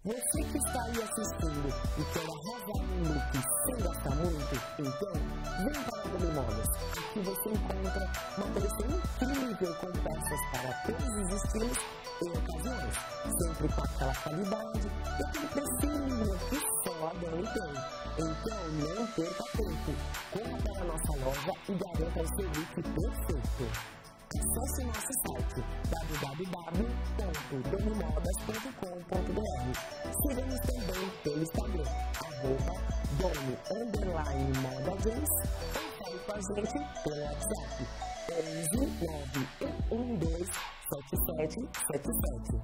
Você que está aí assistindo e quer arrasar um look sem gastar muito, então vem para a Domi Modas. Aqui você encontra uma coleção incrível com peças para todos os estilos e ocasiões, sempre com aquela qualidade e aquele precinho que só a Domi tem. Então não perca tempo, corra para a nossa loja e garanta o seu look perfeito. Acesse nosso site www.domimodas.com.br. Siga-nos também pelo Instagram, @domi_moda_jeans, ou fale com a gente pelo WhatsApp 119127777.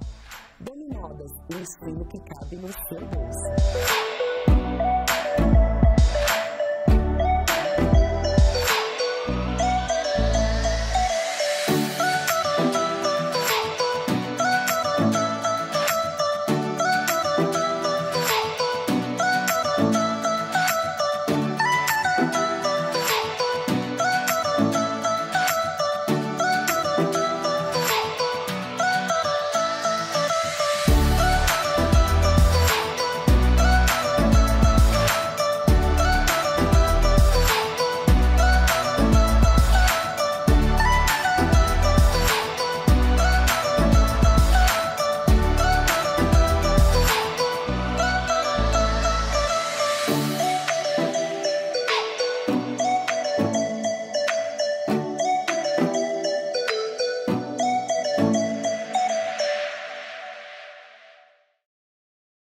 Domi Modas, o estilo que cabe no seu bolso.